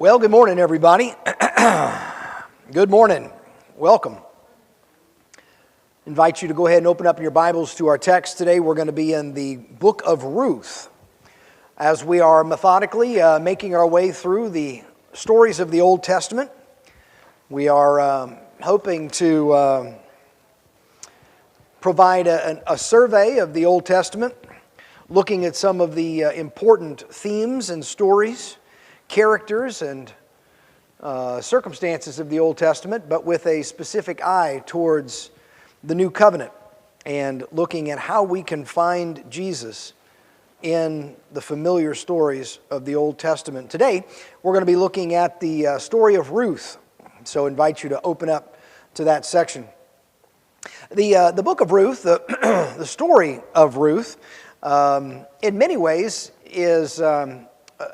Well, good morning, everybody. Good morning. Welcome. Invite you to go ahead and open up your Bibles to our text today. We're going to be in the book of Ruth as we are methodically making our way through the stories of the Old Testament. We are hoping to provide a survey of the Old Testament, looking at some of the important themes and stories, characters and circumstances of the Old Testament, but with a specific eye towards the New Covenant and looking at how we can find Jesus in the familiar stories of the Old Testament. Today, we're going to be looking at the story of Ruth, so I invite you to open up to that section. The book of Ruth, the story of Ruth, in many ways is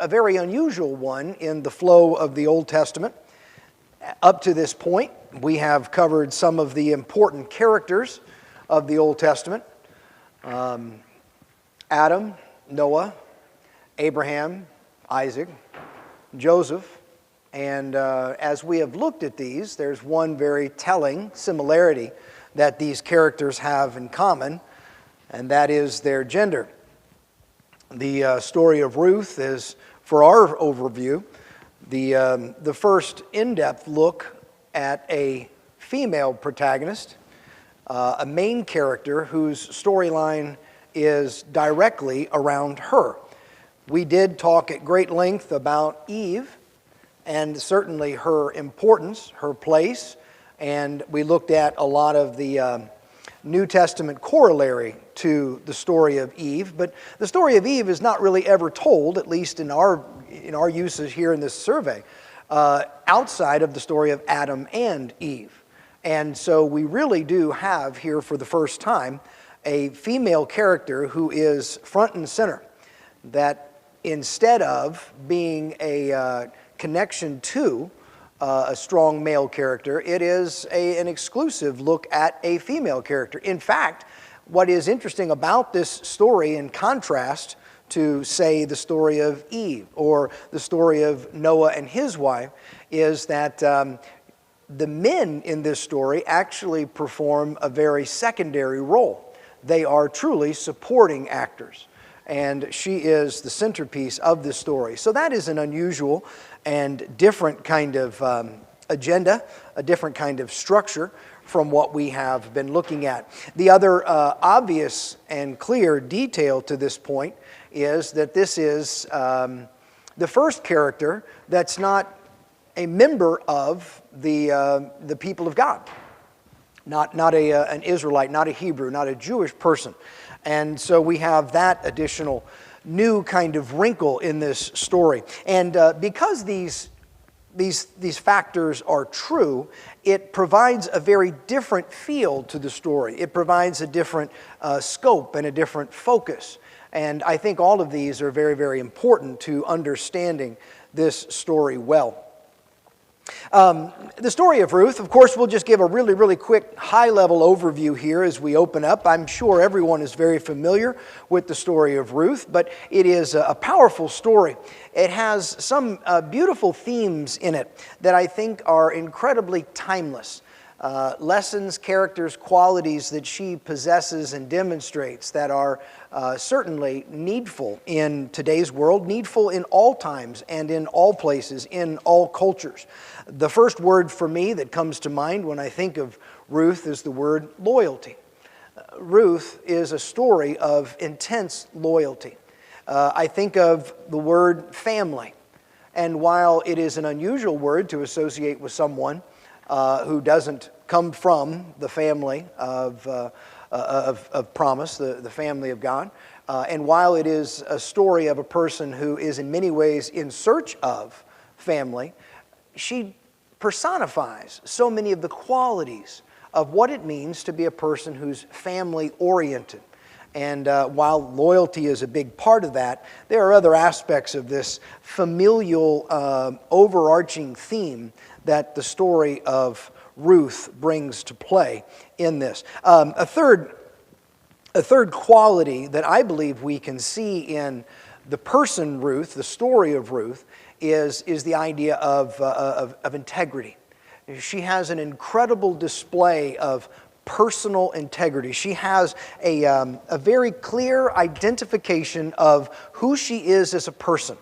a very unusual one in the flow of the Old Testament. Up to this point, we have covered some of the important characters of the Old Testament. Adam, Noah, Abraham, Isaac, Joseph. And as we have looked at these, there's one very telling similarity that these characters have in common, and that is their gender. The story of Ruth is, for our overview, the first in-depth look at a female protagonist, a main character whose storyline is directly around her. We did talk at great length about Eve and certainly her importance, her place, and we looked at a lot of the New Testament corollary to the story of Eve, but the story of Eve is not really ever told, at least in our uses here in this survey, outside of the story of Adam and Eve. And so we really do have here for the first time a female character who is front and center, that instead of being a connection to a strong male character, it is an exclusive look at a female character. In fact, what is interesting about this story in contrast to, say, the story of Eve or the story of Noah and his wife is that the men in this story actually perform a very secondary role. They are truly supporting actors, and she is the centerpiece of this story. So that is an unusual and different kind of agenda, a different kind of structure from what we have been looking at. The other obvious and clear detail to this point is that this is the first character that's not a member of the people of God, not an Israelite, not a Hebrew, not a Jewish person. And so we have that additional new kind of wrinkle in this story. And because these factors are true, it provides a very different feel to the story. It provides a different scope and a different focus. And I think all of these are very, very important to understanding this story well. The story of Ruth, of course, we'll just give a really, really quick high-level overview here as we open up. I'm sure everyone is very familiar with the story of Ruth, but it is a powerful story. It has some beautiful themes in it that I think are incredibly timeless. Lessons, characters, qualities that she possesses and demonstrates that are certainly needful in today's world, needful in all times and in all places, in all cultures. The first word for me that comes to mind when I think of Ruth is the word loyalty. Ruth is a story of intense loyalty. I think of the word family, and while it is an unusual word to associate with someone who doesn't come from the family of promise, the family of God. And while it is a story of a person who is in many ways in search of family, she personifies so many of the qualities of what it means to be a person who's family-oriented. And while loyalty is a big part of that, there are other aspects of this familial overarching theme that the story of Ruth brings to play in this. A third quality that I believe we can see in the person Ruth, the story of Ruth, is the idea of integrity. She has an incredible display of personal integrity. She has a very clear identification of who she is as a person.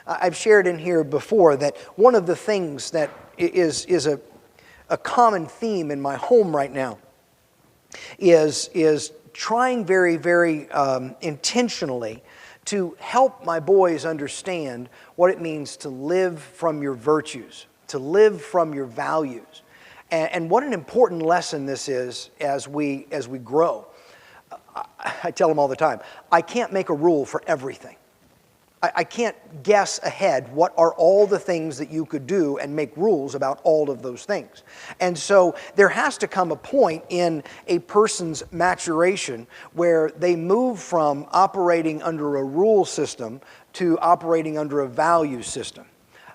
I've shared in here before that one of the things that is a common theme in my home right now is trying very, very intentionally to help my boys understand what it means to live from your virtues, to live from your values. And what an important lesson this is as we grow. I tell them all the time, I can't make a rule for everything. I can't guess ahead what are all the things that you could do and make rules about all of those things. And so there has to come a point in a person's maturation where they move from operating under a rule system to operating under a value system,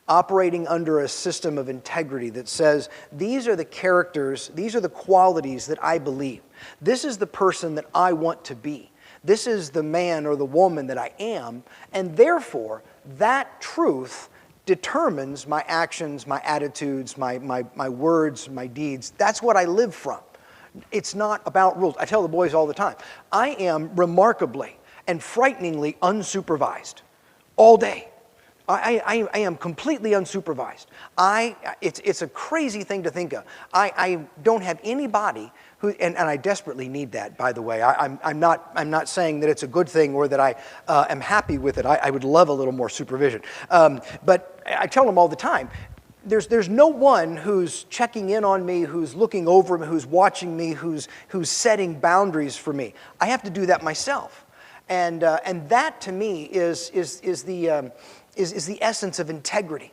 operating under a system of integrity that says, these are the characters, these are the qualities that I believe. This is the person that I want to be. This is the man or the woman that I am, and therefore, that truth determines my actions, my attitudes, my words, my deeds. That's what I live from. It's not about rules. I tell the boys all the time, I am remarkably and frighteningly unsupervised all day. I am completely unsupervised. It's a crazy thing to think of. I don't have anybody who, and I desperately need that, by the way. I'm not saying that it's a good thing or that I am happy with it. I would love a little more supervision. But I tell them all the time, there's no one who's checking in on me, who's looking over me, who's watching me, who's setting boundaries for me. I have to do that myself. And that to me is the essence of integrity.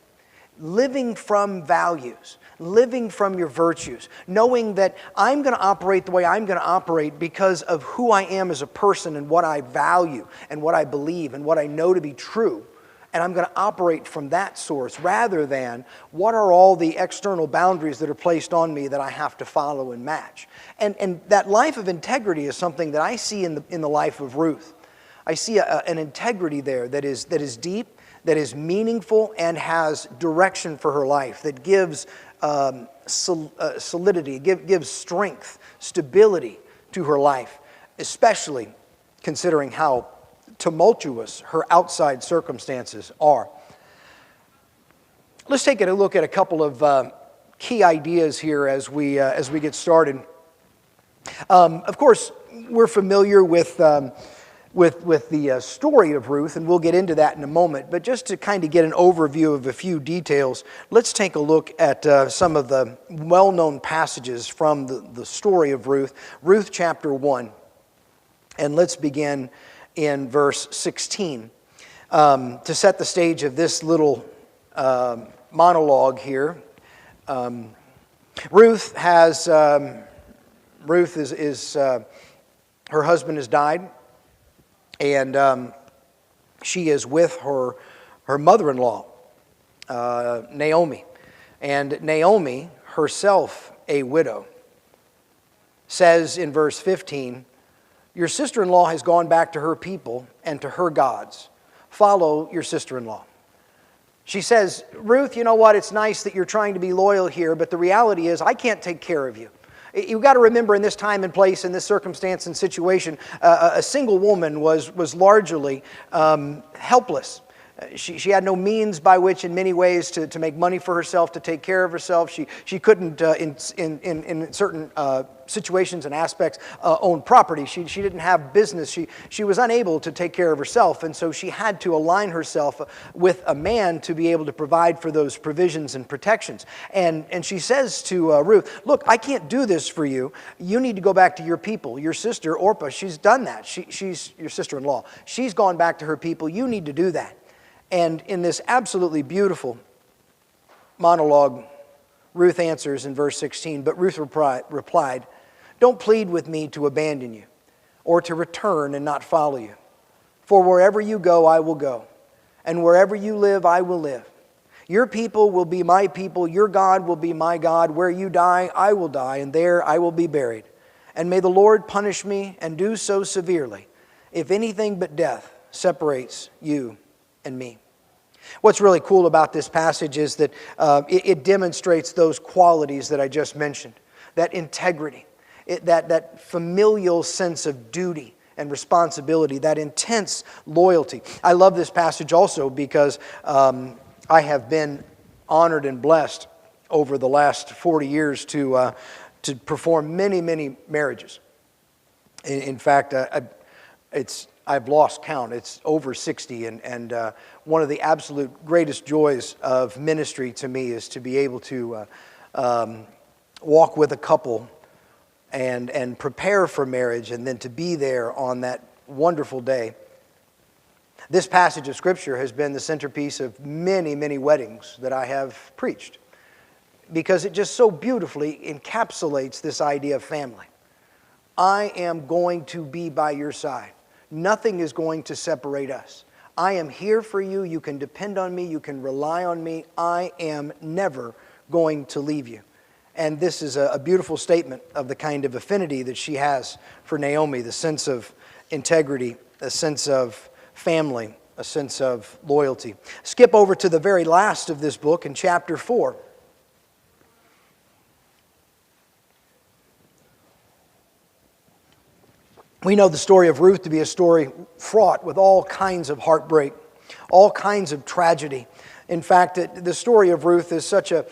Living from values, living from your virtues, knowing that I'm going to operate the way I'm going to operate because of who I am as a person and what I value and what I believe and what I know to be true. And I'm going to operate from that source rather than what are all the external boundaries that are placed on me that I have to follow and match. And that life of integrity is something that I see in the life of Ruth. I see an integrity there that is deep, that is meaningful, and has direction for her life, that gives solidity, gives strength, stability to her life, especially considering how tumultuous her outside circumstances are. Let's take a look at a couple of key ideas here as we get started. Of course, we're familiar with the story of Ruth, and we'll get into that in a moment. But just to kind of get an overview of a few details, let's take a look at some of the well-known passages from the story of Ruth. Ruth chapter 1, and let's begin in verse 16 to set the stage of this little monologue here. Ruth is her husband has died. And she is with her mother-in-law, Naomi. And Naomi, herself a widow, says in verse 15, "Your sister-in-law has gone back to her people and to her gods. Follow your sister-in-law." She says, "Ruth, you know what? It's nice that you're trying to be loyal here, but the reality is I can't take care of you. You've got to remember in this time and place, in this circumstance and situation, a single woman was largely helpless. She had no means by which, in many ways, to make money for herself, to take care of herself. She couldn't, in certain situations and aspects, own property. She didn't have business. She was unable to take care of herself, and so she had to align herself with a man to be able to provide for those provisions and protections. And she says to Ruth, "Look, I can't do this for you. You need to go back to your people. Your sister, Orpah, she's done that. She's your sister-in-law. She's gone back to her people. You need to do that." And in this absolutely beautiful monologue, Ruth answers in verse 16, "But Ruth replied, 'Don't plead with me to abandon you or to return and not follow you. For wherever you go, I will go, and wherever you live, I will live. Your people will be my people, your God will be my God. Where you die, I will die, and there I will be buried. And may the Lord punish me, and do so severely, if anything but death separates you and me.'" What's really cool about this passage is that it demonstrates those qualities that I just mentioned, that integrity, that familial sense of duty and responsibility, that intense loyalty. I love this passage also because I have been honored and blessed over the last 40 years to perform many, many marriages. In fact, I've lost count. It's over 60, and one of the absolute greatest joys of ministry to me is to be able to walk with a couple and prepare for marriage, and then to be there on that wonderful day. This passage of Scripture has been the centerpiece of many, many weddings that I have preached, because it just so beautifully encapsulates this idea of family. I am going to be by your side. Nothing is going to separate us. I am here for you. You can depend on me. You can rely on me. I am never going to leave you. And this is a beautiful statement of the kind of affinity that she has for Naomi, the sense of integrity, a sense of family, a sense of loyalty. Skip over to the very last of this book in chapter 4. We know the story of Ruth to be a story fraught with all kinds of heartbreak, all kinds of tragedy. In fact, the story of Ruth is such a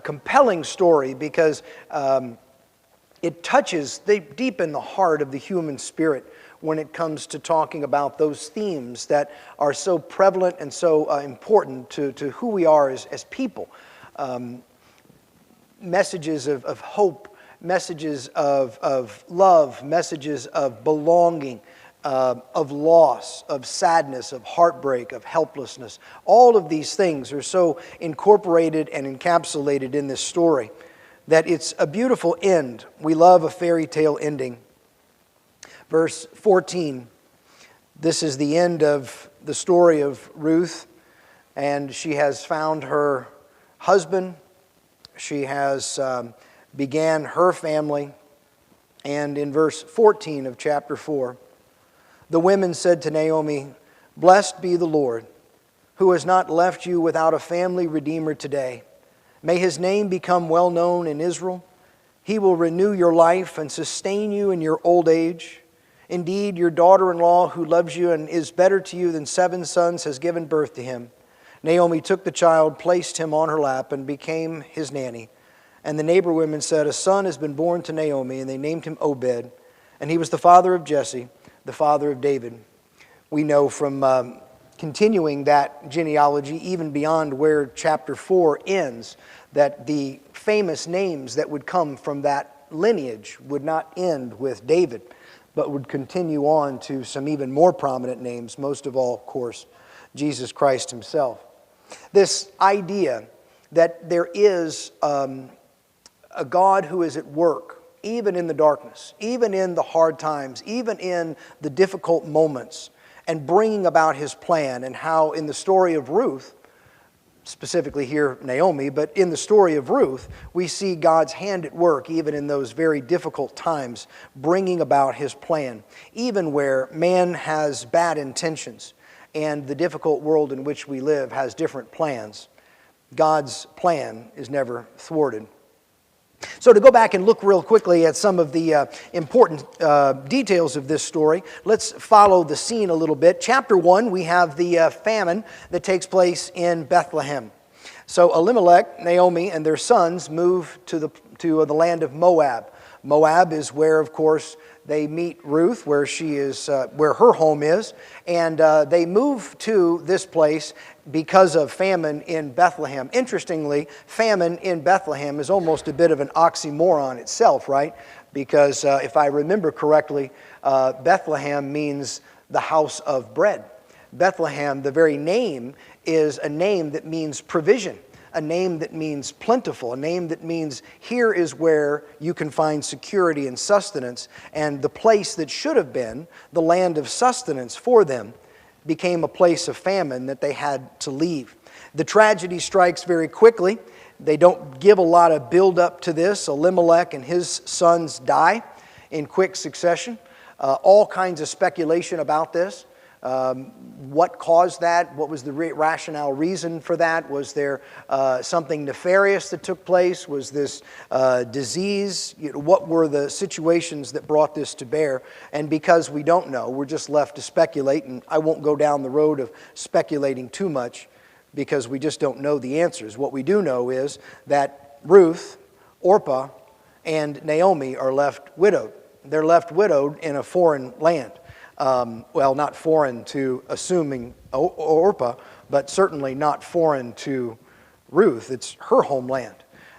compelling story because it touches deep in the heart of the human spirit when it comes to talking about those themes that are so prevalent and so important to who we are as people. Messages of hope, messages of love, messages of belonging, of loss, of sadness, of heartbreak, of helplessness. All of these things are so incorporated and encapsulated in this story that it's a beautiful end. We love a fairy tale ending. Verse 14, this is the end of the story of Ruth, and she has found her husband. She has began her family. And in verse 14 of chapter 4, the women said to Naomi, "Blessed be the Lord, who has not left you without a family redeemer today. May his name become well known in Israel. He will renew your life and sustain you in your old age. Indeed, your daughter-in-law, who loves you and is better to you than 7 sons, has given birth to him." Naomi took the child, placed him on her lap, and became his nanny. And the neighbor women said, "A son has been born to Naomi," and they named him Obed. And he was the father of Jesse, the father of David. We know from continuing that genealogy, even beyond where chapter 4 ends, that the famous names that would come from that lineage would not end with David, but would continue on to some even more prominent names, most of all, of course, Jesus Christ himself. This idea that there is a God who is at work, even in the darkness, even in the hard times, even in the difficult moments, and bringing about his plan, and how in the story of Ruth, specifically here Naomi, but in the story of Ruth, we see God's hand at work even in those very difficult times, bringing about his plan, even where man has bad intentions and the difficult world in which we live has different plans. God's plan is never thwarted. So to go back and look real quickly at some of the important details of this story, let's follow the scene a little bit. Chapter 1, we have the famine that takes place in Bethlehem. So Elimelech, Naomi, and their sons move to the land of Moab. Moab is where, of course, they meet Ruth, where she is, where her home is, and they move to this place because of famine in Bethlehem. Interestingly, famine in Bethlehem is almost a bit of an oxymoron itself, right? Because if I remember correctly, Bethlehem means the house of bread. Bethlehem, the very name, is a name that means provision, a name that means plentiful, a name that means here is where you can find security and sustenance. And the place that should have been the land of sustenance for them became a place of famine that they had to leave. The tragedy strikes very quickly. They don't give a lot of build up to this. Elimelech and his sons die in quick succession. All kinds of speculation about this. What caused that? What was the rationale reason for that? Was there something nefarious that took place? Was this disease? What were the situations that brought this to bear? And because we don't know, we're just left to speculate, and I won't go down the road of speculating too much because we just don't know the answers. What we do know is that Ruth, Orpah, and Naomi are left widowed. They're left widowed in a foreign land. Well, not foreign to assuming Orpah, but certainly not foreign to Ruth. It's her homeland.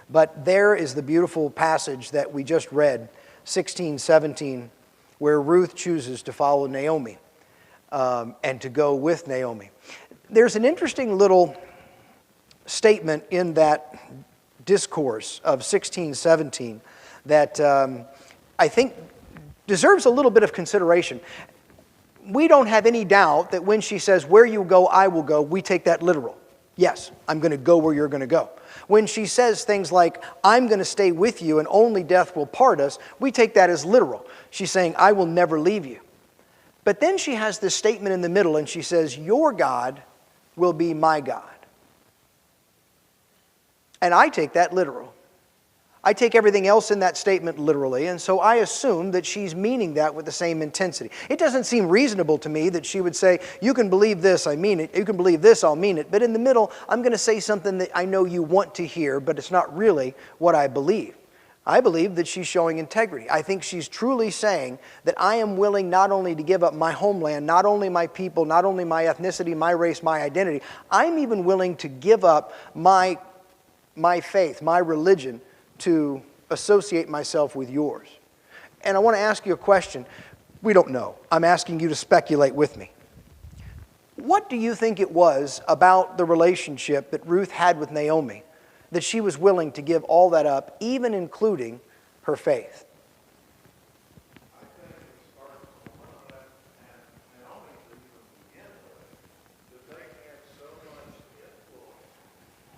But there is the beautiful passage that we just read, 16:17, where Ruth chooses to follow Naomi and to go with Naomi. There's an interesting little statement in that discourse of 16:17 that I think deserves a little bit of consideration. We don't have any doubt that when she says, "Where you go, I will go," we take that literal. Yes, I'm going to go where you're going to go. When she says things like, "I'm going to stay with you and only death will part us," we take that as literal. She's saying, "I will never leave you." But then she has this statement in the middle and she says, "Your God will be my God." And I take that literal. I take everything else in that statement literally, and so I assume that she's meaning that with the same intensity. It doesn't seem reasonable to me that she would say, "You can believe this, I mean it. You can believe this, I'll mean it." But in the middle, I'm going to say something that I know you want to hear, but it's not really what I believe. I believe that she's showing integrity. I think she's truly saying that I am willing not only to give up my homeland, not only my people, not only my ethnicity, my race, my identity, I'm even willing to give up my faith, my religion, to associate myself with yours. And I want to ask you a question. We don't know. I'm asking you to speculate with me. What do you think it was about the relationship that Ruth had with Naomi that she was willing to give all that up, even including her faith? I think it starts from one of them and Naomi even begin with that they had so much influence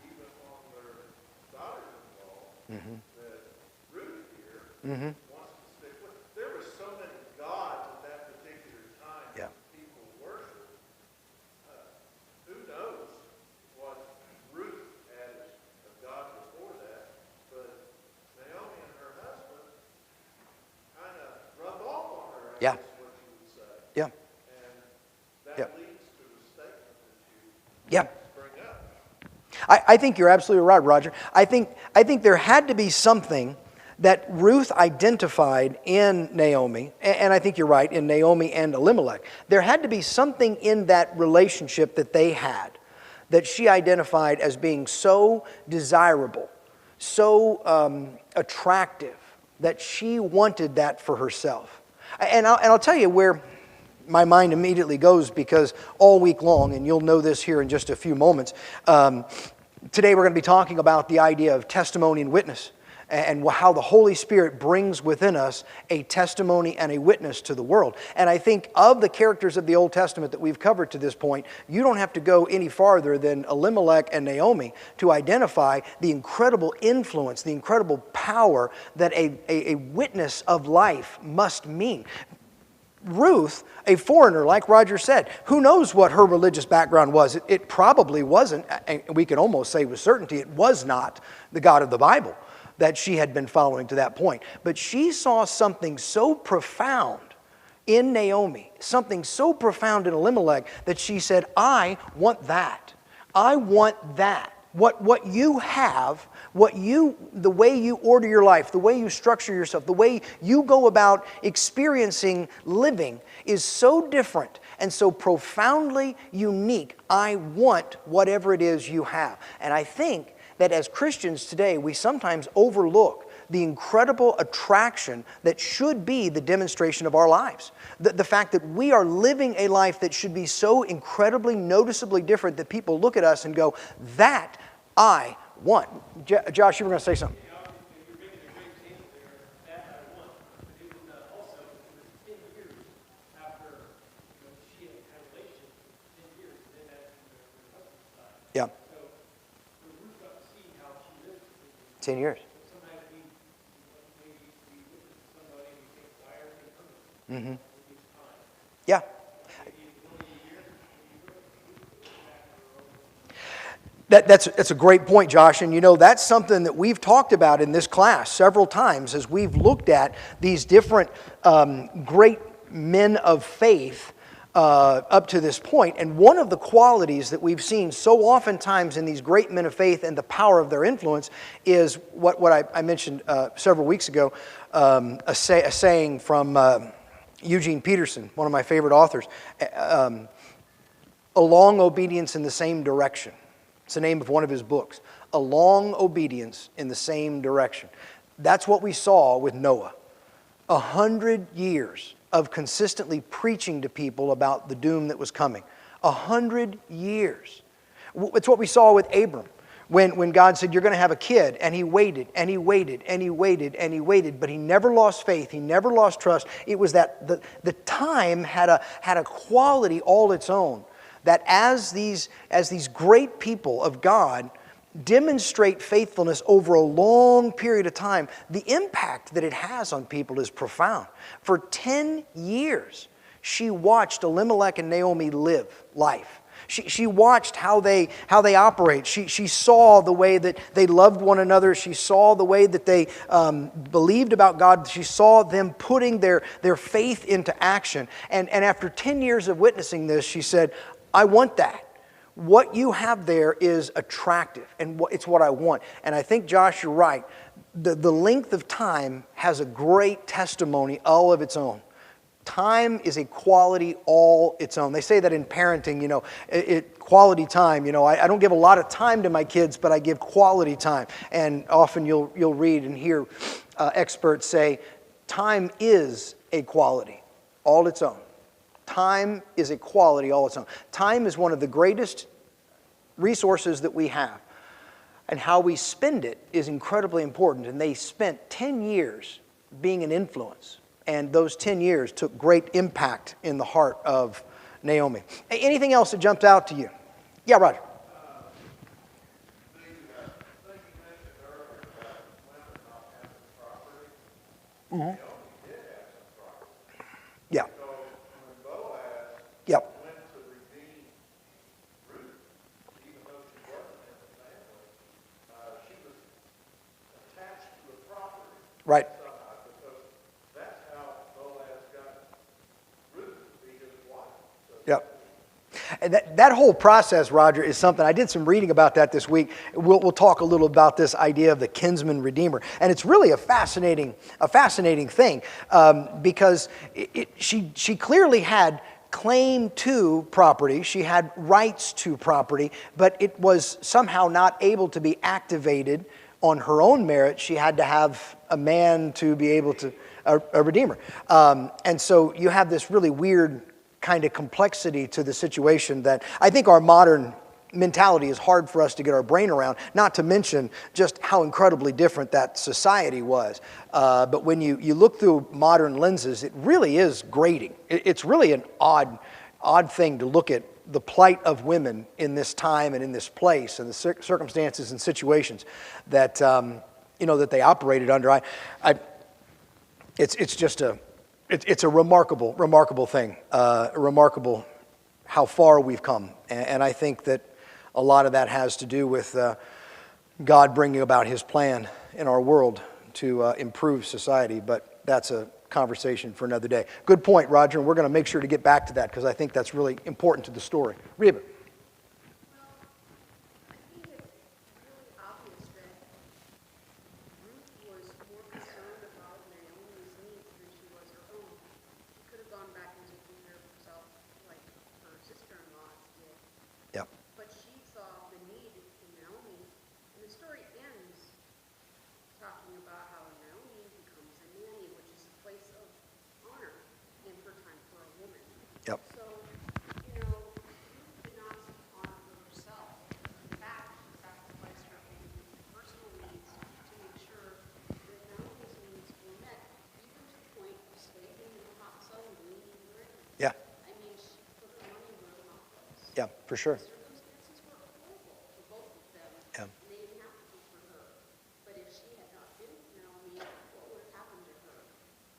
even on their daughters-in-law that Ruth here wants to stick with. There were so many gods at that particular time that people worshiped. Who knows what Ruth had as a god before that, but Naomi and her husband kind of rubbed off on her, I guess what you would say. Yeah. And that leads to the statement that you bring up. I think you're absolutely right, Roger. I think there had to be something that Ruth identified in Naomi, and I think you're right, in Naomi and Elimelech. There had to be something in that relationship that they had that she identified as being so desirable, so attractive, that she wanted that for herself. And I'll tell you where my mind immediately goes, because all week long, and you'll know this here in just a few moments, today we're going to be talking about the idea of testimony and witness, and how the Holy Spirit brings within us a testimony and a witness to the world. And I think of the characters of the Old Testament that we've covered to this point, you don't have to go any farther than Elimelech and Naomi to identify the incredible influence, the incredible power that a witness of life must mean. Ruth, a foreigner, like Roger said, who knows what her religious background was? It probably wasn't, and we can almost say with certainty, it was not the God of the Bible that she had been following to that point. But she saw something so profound in Naomi, something so profound in Elimelech, that she said, "I want that. I want that. What you have, the way you order your life, the way you structure yourself, the way you go about experiencing living is so different and so profoundly unique. I want whatever it is you have." And I think that as Christians today, we sometimes overlook the incredible attraction that should be the demonstration of our lives. The fact that we are living a life that should be so incredibly noticeably different that people look at us and go, "That I want." Josh, you were going to say something. Yeah. 10 years. Mm-hmm. Yeah. That's a great point, Josh. And that's something that we've talked about in this class several times as we've looked at these different great men of faith up to this point. And one of the qualities that we've seen so oftentimes in these great men of faith and the power of their influence is what I mentioned several weeks ago, a saying from Eugene Peterson, one of my favorite authors, a long obedience in the same direction. It's the name of one of his books, A Long Obedience in the Same Direction. That's what we saw with Noah. 100 years of consistently preaching to people about the doom that was coming. 100 years. It's what we saw with Abram. When God said, you're going to have a kid, and he waited, and he waited, and he waited, and he waited, but he never lost faith, he never lost trust. It was that the time had a quality all its own, that as these great people of God demonstrate faithfulness over a long period of time, the impact that it has on people is profound. For 10 years, she watched Elimelech and Naomi live life. She watched how they operate. She saw the way that they loved one another. She saw the way that they believed about God. She saw them putting their faith into action. And after 10 years of witnessing this, she said, I want that. What you have there is attractive, and it's what I want. And I think, Josh, you're right. The length of time has a great testimony all of its own. Time is a quality all its own. They say that in parenting, quality time. I don't give a lot of time to my kids, but I give quality time. And often you'll read and hear experts say, time is a quality all its own. Time is a quality all its own. Time is one of the greatest resources that we have. And how we spend it is incredibly important. And they spent 10 years being an influence. And those 10 years took great impact in the heart of Naomi. Anything else that jumped out to you? Yeah, Roger. Mm-hmm. Yeah. Yep. Right. Yep. And that whole process, Roger, is something, I did some reading about that this week. We'll talk a little about this idea of the kinsman redeemer. And it's really a fascinating thing because she clearly had claim to property. She had rights to property, but it was somehow not able to be activated on her own merit. She had to have a man to be able to, a redeemer. And so you have this really weird kind of complexity to the situation that I think our modern mentality is hard for us to get our brain around, not to mention just how incredibly different that society was. But when you look through modern lenses, it really is grating. It's really an odd thing to look at the plight of women in this time and in this place and the circumstances and situations that that they operated under. It's a remarkable thing, remarkable how far we've come. And I think that a lot of that has to do with God bringing about His plan in our world to improve society. But that's a conversation for another day. Good point, Roger, and we're going to make sure to get back to that because I think that's really important to the story. Reba. Yep. So, you did not honor for herself. In fact, she sacrificed her own personal needs to make sure that Naomi's needs were met, even to the point of slaving in the hot sun and leaning in the rain. Yeah. I mean, she put her money where her mouth was. Yeah, for sure. The circumstances were horrible for both of them. Yeah. And they didn't have to be for her. But if she had not been with Naomi, what would have happened to her?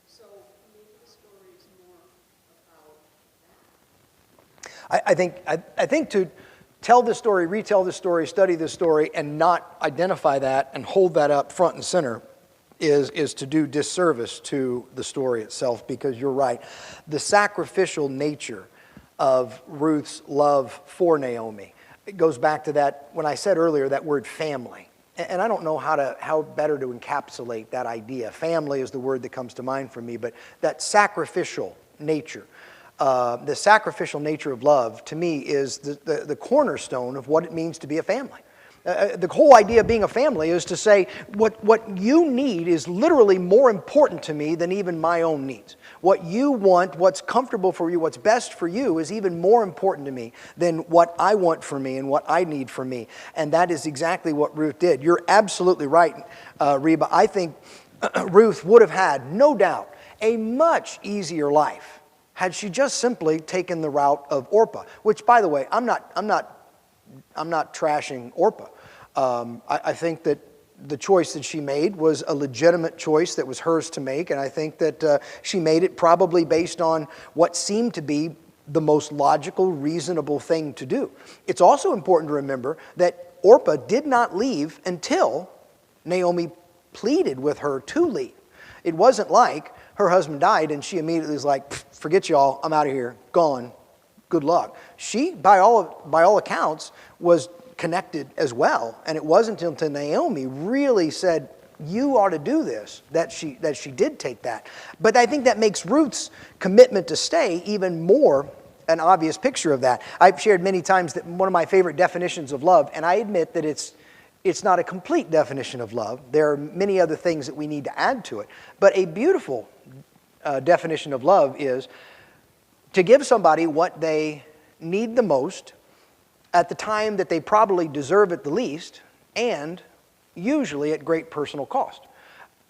So maybe the story is more about that. I think to tell this story, retell this story, study this story, and not identify that and hold that up front and center is to do disservice to the story itself, because you're right. The sacrificial nature of Ruth's love for Naomi, it goes back to that, when I said earlier, that word family. And I don't know how better to encapsulate that idea. Family is the word that comes to mind for me, but that sacrificial nature. The sacrificial nature of love, to me, is the cornerstone of what it means to be a family. The whole idea of being a family is to say, what you need is literally more important to me than even my own needs. What you want, what's comfortable for you, what's best for you is even more important to me than what I want for me and what I need for me. And that is exactly what Ruth did. You're absolutely right, Reba. I think Ruth would have had, no doubt, a much easier life had she just simply taken the route of Orpah, which, by the way, I'm not trashing Orpah. I think that the choice that she made was a legitimate choice that was hers to make, and I think that she made it probably based on what seemed to be the most logical, reasonable thing to do. It's also important to remember that Orpah did not leave until Naomi pleaded with her to leave. It wasn't like her husband died and she immediately was like, forget y'all, I'm out of here, gone, good luck. She, by all accounts, was connected as well. And it wasn't until Naomi really said, you ought to do this, that she did take that. But I think that makes Ruth's commitment to stay even more an obvious picture of that. I've shared many times that one of my favorite definitions of love, and I admit that it's not a complete definition of love. There are many other things that we need to add to it. But a beautiful definition of love is to give somebody what they need the most at the time that they probably deserve it the least, and usually at great personal cost.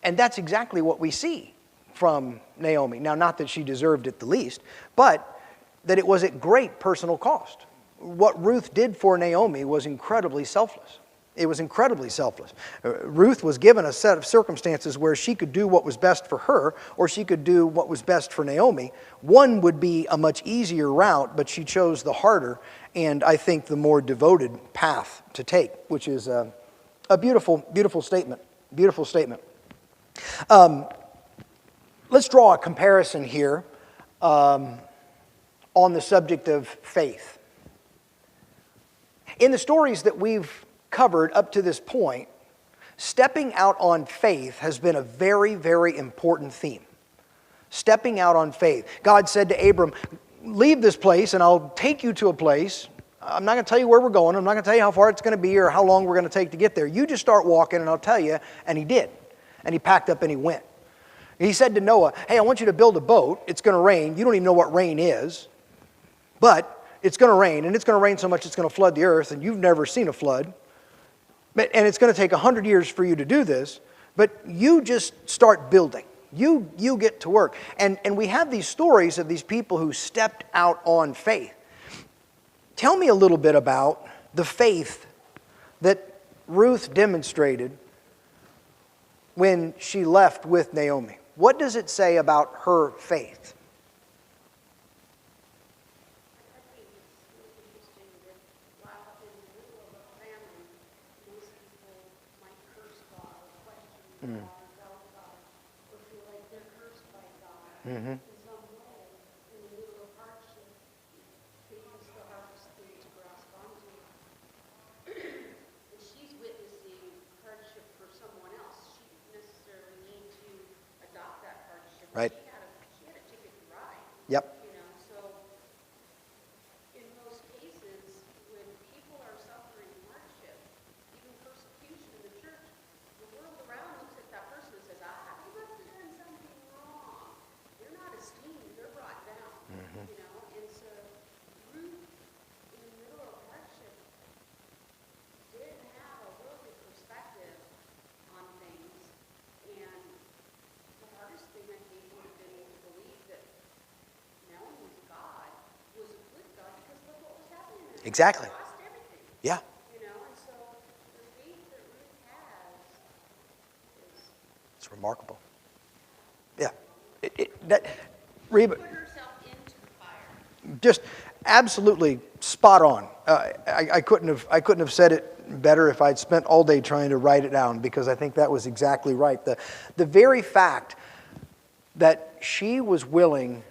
And that's exactly what we see from Naomi. Now, not that she deserved it the least, but that it was at great personal cost. What Ruth did for Naomi was incredibly selfless. It was incredibly selfless. Ruth was given a set of circumstances where she could do what was best for her, or she could do what was best for Naomi. One would be a much easier route, but she chose the harder, and I think the more devoted path to take, which is a beautiful, beautiful statement. Beautiful statement. Let's draw a comparison here on the subject of faith. In the stories that we've covered up to this point, stepping out on faith has been a very, very important theme. Stepping out on faith. God said to Abram, leave this place and I'll take you to a place. I'm not going to tell you where we're going. I'm not going to tell you how far it's going to be or how long we're going to take to get there. You just start walking and I'll tell you. And he did. And he packed up and he went. He said to Noah, hey, I want you to build a boat. It's going to rain. You don't even know what rain is. But it's going to rain. And it's going to rain so much it's going to flood the earth. And you've never seen a flood. And it's going to take 100 years for you to do this, but you just start building. You get to work. And we have these stories of these people who stepped out on faith. Tell me a little bit about the faith that Ruth demonstrated when she left with Naomi. What does it say about her faith? Mm-hmm. In some way, in the middle of hardship, they use the hardest thing to grasp onto. And she's witnessing hardship for someone else. She didn't necessarily need to adopt that hardship. Right. She had a ticket to ride. Yep. You know, so in most cases, when people are suffering hardship, even persecution in the church, the world around looks at that person and says, you must have done something wrong. They're not esteemed, they're brought down, you know, and so Ruth, in the middle of hardship, did have a worldly perspective on things, and the hardest thing I think would have been to believe that Naomi's God was a good God, because look what was happening there. Exactly. She lost everything. Yeah. You know, and so the faith that Ruth has is It's remarkable. Yeah. Reba, put herself into the fire. just absolutely spot on. I couldn't have said it better if I'd spent all day trying to write it down, because I think that was exactly right. The very fact that she was willing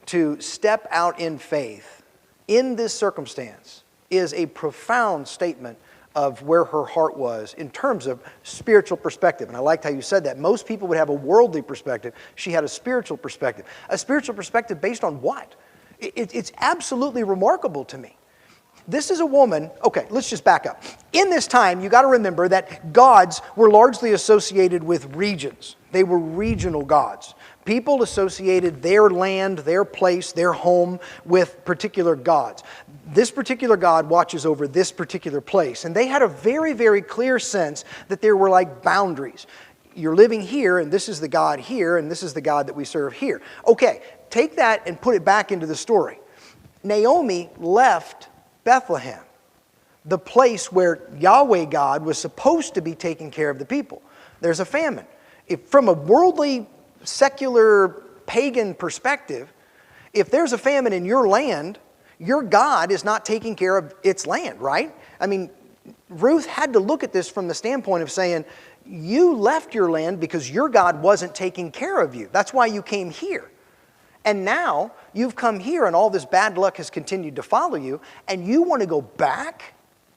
to step out in faith in this circumstance is a profound statement of where her heart was in terms of spiritual perspective. And I liked how you said that. Most people would have a worldly perspective. She had a spiritual perspective. A spiritual perspective based on what? It's absolutely remarkable to me. This is a woman, okay, let's just back up. In this time, you got to remember that gods were largely associated with regions. They were regional gods. People associated their land, their place, their home with particular gods. This particular god watches over this particular place. And they had a very, very clear sense that there were like boundaries. You're living here, and this is the god here, and this is the god that we serve here. Okay, take that and put it back into the story. Naomi left Bethlehem, the place where Yahweh God was supposed to be taking care of the people. There's a famine. If, from a worldly, secular, pagan perspective, if there's a famine in your land, your God is not taking care of its land, right? I mean, Ruth had to look at this from the standpoint of saying, you left your land because your God wasn't taking care of you. That's why you came here. And now you've come here and all this bad luck has continued to follow you, and you want to go back?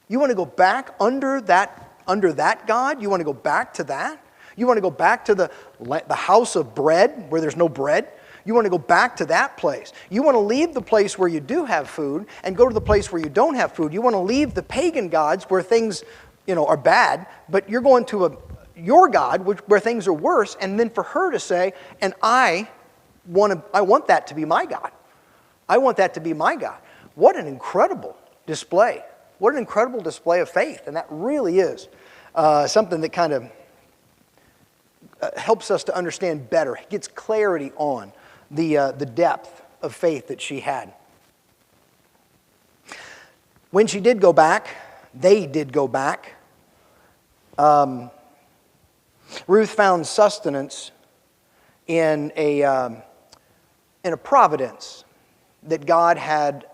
You want to go back under that God? You want to go back to that? You want to go back to the house of bread where there's no bread? You want to go back to that place. You want to leave the place where you do have food and go to the place where you don't have food. You want to leave the pagan gods where things, are bad, but you're going to your God where things are worse, and then for her to say, and I want that to be my God. I want that to be my God. What an incredible display. What an incredible display of faith. And that really is something that kind of helps us to understand better, gets clarity on the depth of faith that she had. When she did go back, they did go back, Ruth found sustenance in a providence that God had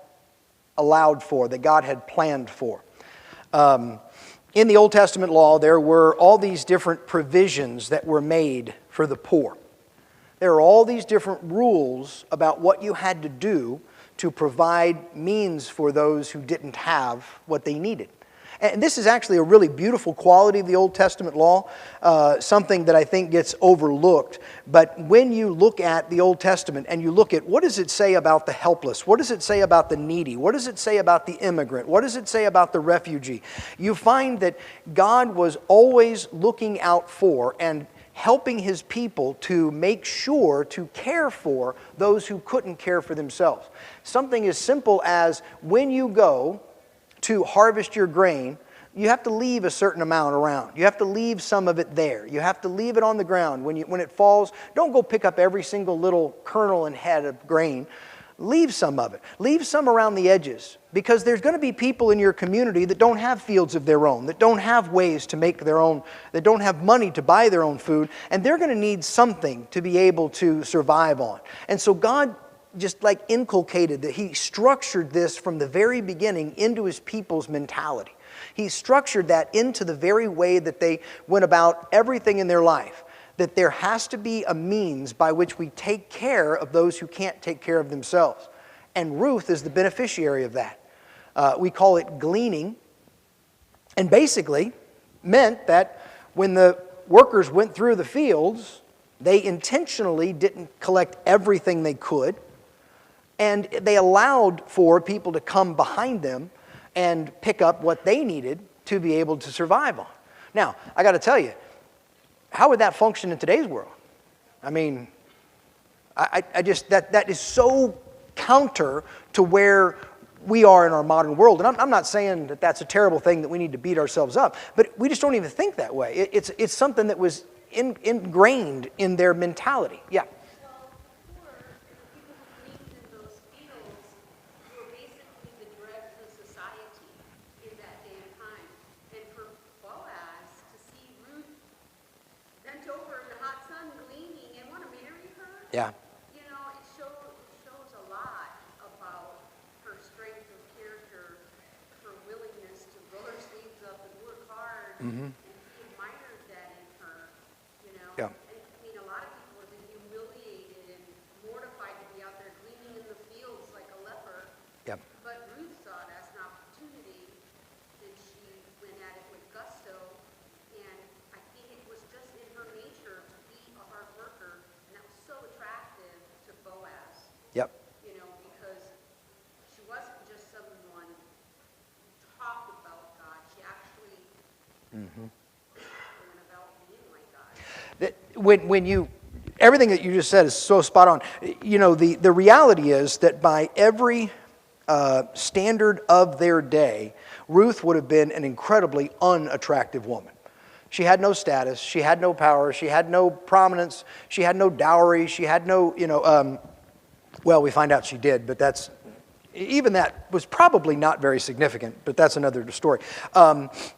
allowed for, that God had planned for. In the Old Testament law, there were all these different provisions that were made for the poor. There are all these different rules about what you had to do to provide means for those who didn't have what they needed. And this is actually a really beautiful quality of the Old Testament law, something that I think gets overlooked. But when you look at the Old Testament and you look at what does it say about the helpless, what does it say about the needy, what does it say about the immigrant, what does it say about the refugee, you find that God was always looking out for and helping His people to make sure to care for those who couldn't care for themselves. Something as simple as when you go to harvest your grain, you have to leave a certain amount around. You have to leave some of it there. You have to leave it on the ground. When it falls, don't go pick up every single little kernel and head of grain. Leave some of it. Leave some around the edges, because there's going to be people in your community that don't have fields of their own, that don't have ways to make their own, that don't have money to buy their own food, and they're going to need something to be able to survive on. And so God just like inculcated that He structured this from the very beginning into His people's mentality. He structured that into the very way that they went about everything in their life. That there has to be a means by which we take care of those who can't take care of themselves. And Ruth is the beneficiary of that. We call it gleaning. And basically meant that when the workers went through the fields, they intentionally didn't collect everything they could. And they allowed for people to come behind them and pick up what they needed to be able to survive on. Now, I got to tell you, how would that function in today's world? I mean, I just, that is so counter to where we are in our modern world. And I'm not saying that that's a terrible thing that we need to beat ourselves up, but we just don't even think that way. It's something that was ingrained in their mentality. Yeah. Yeah. You know, it shows a lot about her strength And he admired that in her, you know. Yeah. And I mean, a lot of people have been humiliated and mortified to be out there gleaning in the fields like a leper. Yep. But Ruth saw it as an opportunity, and she went at it with gusto. And I think it was just in her nature to be a hard worker, and that was so attractive to Boaz. Yep. You know, because she wasn't just someone who talked about God. She actually went about being like God. When you, everything that you just said is so spot on. You know, the reality is that by every standard of their day, Ruth would have been an incredibly unattractive woman. She had no status, she had no power, she had no prominence, she had no dowry, she had no, well, we find out she did, but even that was probably not very significant, but that's another story.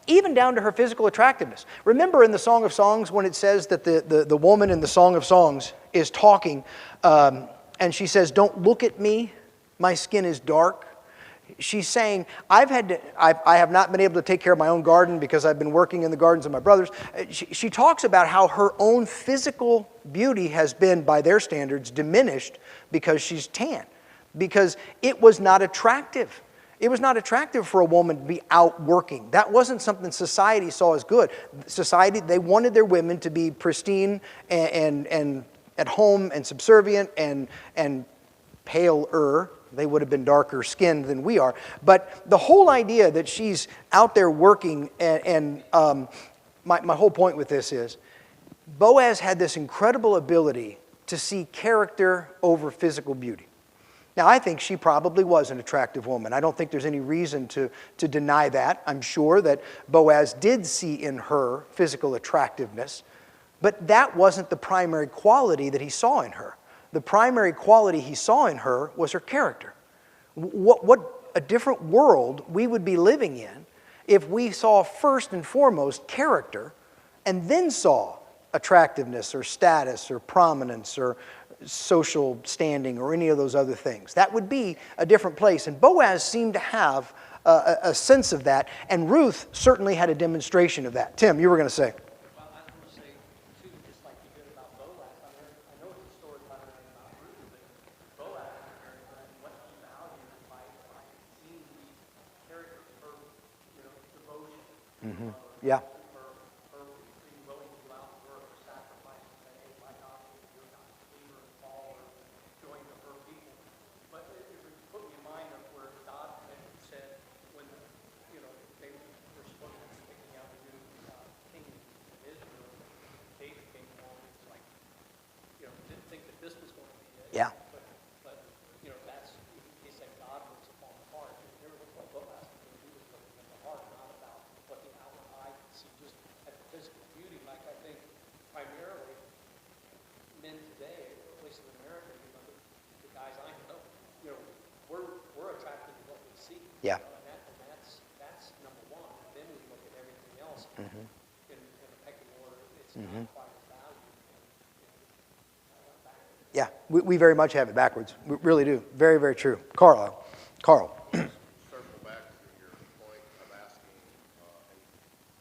Even down to her physical attractiveness. Remember in the Song of Songs when it says that the woman in the Song of Songs is talking, and she says, "Don't look at me, my skin is dark." She's saying, I have not been able to take care of my own garden because I've been working in the gardens of my brothers. She talks about how her own physical beauty has been, by their standards, diminished because she's tan. Because it was not attractive. It was not attractive for a woman to be out working. That wasn't something society saw as good. Society, they wanted their women to be pristine and at home and subservient and paler. They would have been darker skinned than we are. But the whole idea that she's out there working, and my whole point with this is, Boaz had this incredible ability to see character over physical beauty. Now, I think she probably was an attractive woman. I don't think there's any reason to deny that. I'm sure that Boaz did see in her physical attractiveness, but that wasn't the primary quality that he saw in her. The primary quality he saw in her was her character. What a different world we would be living in if we saw first and foremost character and then saw attractiveness or status or prominence or social standing or any of those other things. That would be a different place. And Boaz seemed to have a sense of that, and Ruth certainly had a demonstration of that. Tim, you were going to say. Well, I was going to say, too, just like you did about Boaz. I know it's a story about Ruth, but Boaz and what he valued by seeing these characters, her devotion, Yeah. her being willing to go out and work, her sacrifice, and say, hey, my God, you're not a believer and fall or join to her people. But it put me in mind of where God had said when they were supposed to be picking out a new king of Israel, David came along and was like, didn't think that this was going to be it. Yeah. But that's, he said God looks upon the heart. And here was what Boaz did. He was looking at the heart, not about what the outward eye could see, just at the physical beauty. Like I think primarily men today, at least in America, the guys I know, we're attracted to what we see. Yeah. And that's number one. And then we look at everything else in a pecking order. It's not quite as valued. Yeah, we very much have it backwards. We really do. Very, very true. Carl. Circle back to your point of asking and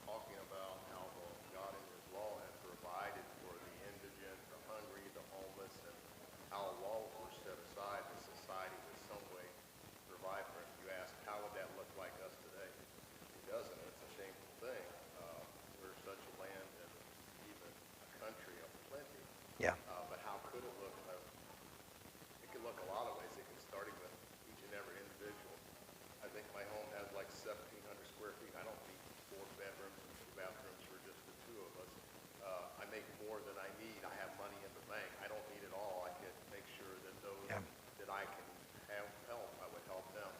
talking about how God in His law has provided for the indigent, the hungry, the homeless, and how laws were set aside in society in some way to provide for it. You ask, how would that look like us today? It doesn't. It's a shameful thing. We're such a land and even a country of plenty. Yeah. But how could it look? It could look a lot of ways. It can start with each and every individual. I think my home has like 1,700 square feet. I don't need 4 bedrooms and 2 bathrooms for just the 2 of us. I make more than I need. I have money in the bank. I don't need it all. I can make sure that those that I can help, I would help them.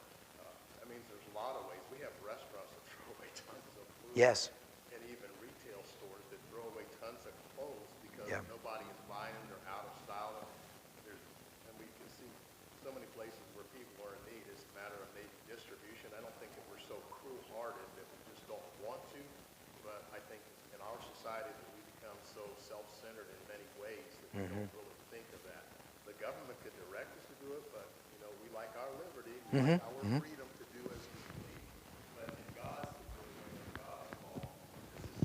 That means there's a lot of ways. We have restaurants that throw away tons of food. Yes. And even retail stores that throw away tons of clothes because nobody is buying them. They're out of style. And we can see so many places where people are in need. It's a matter of maybe distribution. I don't think that we're so cruel-hearted that we just don't want to. But I think in our society that we become so self-centered in many ways that we don't really think of that. The government could direct us to do it, but we like our liberty, we like our freedom to do as we please. But in God's situation, God's law, this is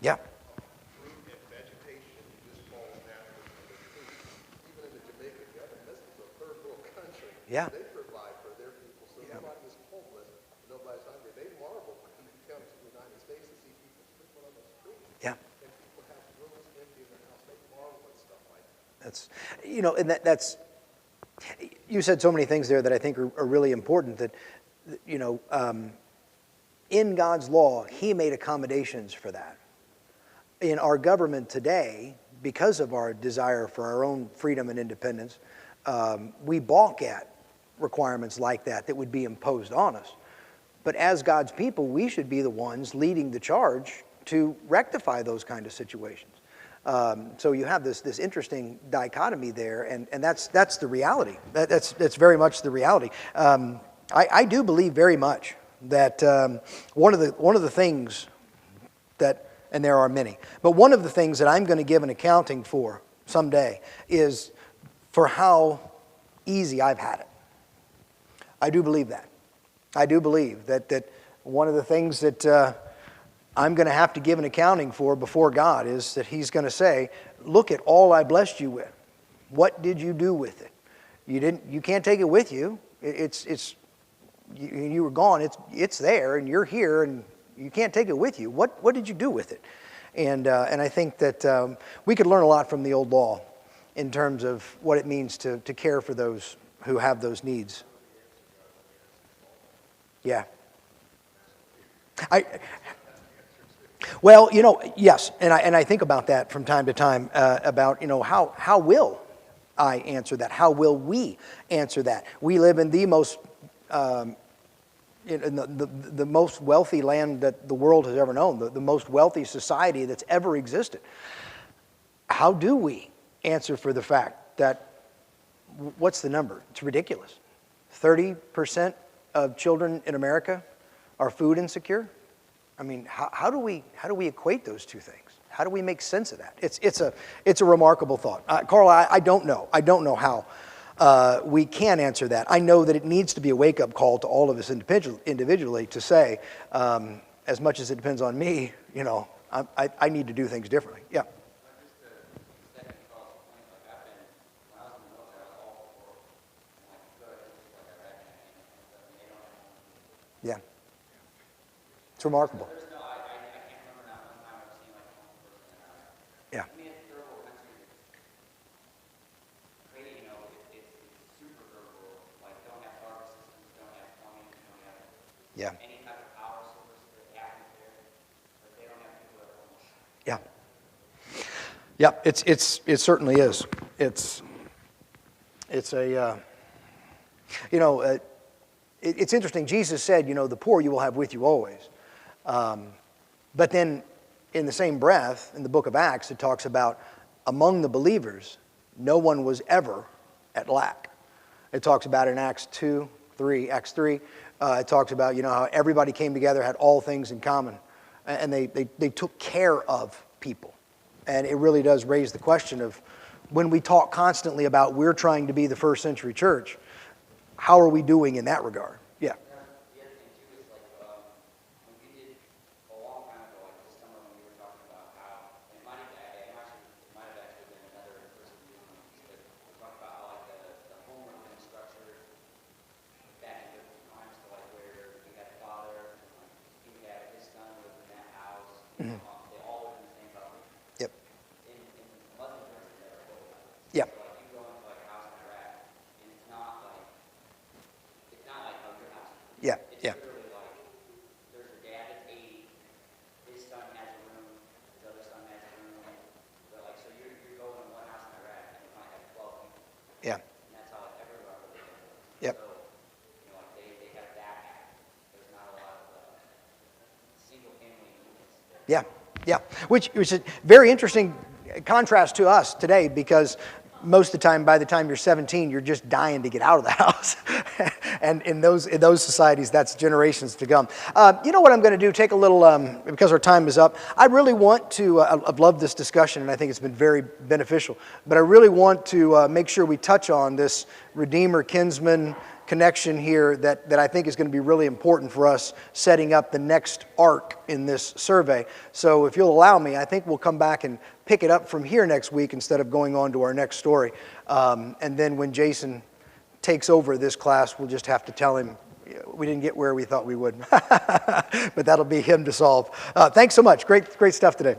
Yeah. Fruit and vegetation just falls naturally from the trees. Even in the Jamaica, this is a third world country. Yeah. They provide for their people, so nobody is homeless, nobody's hungry. They marvel when you come to the United States and see people sleeping on the street. Yeah. And people have rooms empty in their house. They marvel at stuff like that. That's, and that's, you said so many things there that I think are really important that, in God's law, He made accommodations for that. In our government today, because of our desire for our own freedom and independence, we balk at requirements like that would be imposed on us. But as God's people, we should be the ones leading the charge to rectify those kind of situations. So you have this interesting dichotomy there, and that's the reality. That's very much the reality. I do believe very much that one of the things that, and there are many, but one of the things that I'm going to give an accounting for someday is for how easy I've had it. I do believe that. I do believe that one of the things that I'm going to have to give an accounting for before God is that He's going to say, look at all I blessed you with. What did you do with it? You can't take it with you. You were gone. It's there, and you're here, and you can't take it with you. What did you do with it? And I think that we could learn a lot from the old law in terms of what it means to care for those who have those needs. Yeah. Well, yes, and I think about that from time to time about how will I answer that? How will we answer that? We live in the most in the most wealthy land that the world has ever known, the most wealthy society that's ever existed. How do we answer for the fact that, what's the number? It's ridiculous. 30% of children in America are food insecure. I mean, how do we equate those two things? How do we make sense of that? It's a remarkable thought, Carl. I don't know. I don't know how we can answer that. I know that it needs to be a wake-up call to all of us individually to say, as much as it depends on me, I need to do things differently. Yeah. Yeah. It's remarkable. Yeah. Yeah. Yeah. Yeah. It certainly is. It's a it's interesting. Jesus said, the poor you will have with you always. But then in the same breath, in the book of Acts, it talks about among the believers, no one was ever at lack. It talks about in Acts 3, it talks about, how everybody came together, had all things in common, and they took care of people. And it really does raise the question of, when we talk constantly about we're trying to be the first century church, how are we doing in that regard? Yeah. The other thing too is when we did a long time ago, like this summer when we were talking about how it might have actually been another person doing this, but we talked about how the home would have been structured back in biblical times to where we had the father, he would have his son lived in that house, they all lived in the same property. Yep. In Muslim churches that are old. Yeah. So you go into a house in Iraq, and it's not like how your house is. Yeah. It's Yeah. literally like, there's your dad that's 80, his son has a room, his other son has a room, but so you're going to one house in Iraq, and you might have 12 people, Yeah. and that's how everywhere we live. Yep. So, they have that act. There's not a lot of single family units there. Yeah, yeah. Which is a very interesting contrast to us today, because most of the time, by the time you're 17, you're just dying to get out of the house. And in those societies, that's generations to come. You know what I'm going to do? Take a little, because our time is up. I really want to, I've loved this discussion, and I think it's been very beneficial. But I really want to make sure we touch on this Redeemer, Kinsman, connection here that I think is going to be really important for us setting up the next arc in this survey. So if you'll allow me, I think we'll come back and pick it up from here next week instead of going on to our next story. And then when Jason takes over this class, we'll just have to tell him we didn't get where we thought we would. But that'll be him to solve. Thanks so much. Great stuff today.